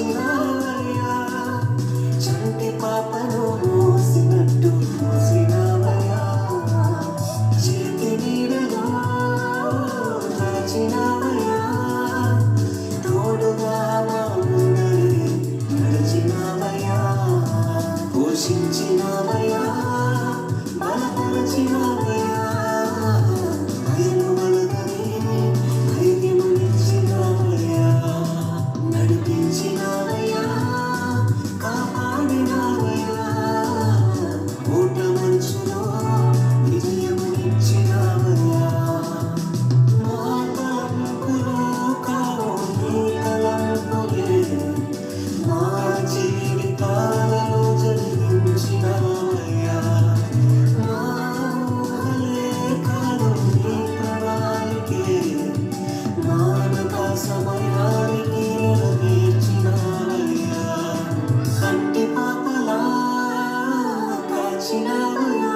కాచినావయ్యా చంటి పాపను మోసినట్టు మోసినావయ్యా చేతి నీడలో దాచినావయ్యా తోడుగా మా ముందరి నడిచినావయ్యా పోషించినావయ్యా బలపరచినావయ్యా నడిపించినావయ్యా కాపాడినావయ్యా ఓట మనసులో విజయమునిచ్చినావయ్యా నా తలంపులు కావు నీ తలంపులే నా జీవితాలలో జరిగించినావయ్యా నా ఊహలే కాదు నీ ప్రణాళికే నానక సమయానికి నెరవేర్చినావయ్యా కంటి పాపలా కాచినావయ్యా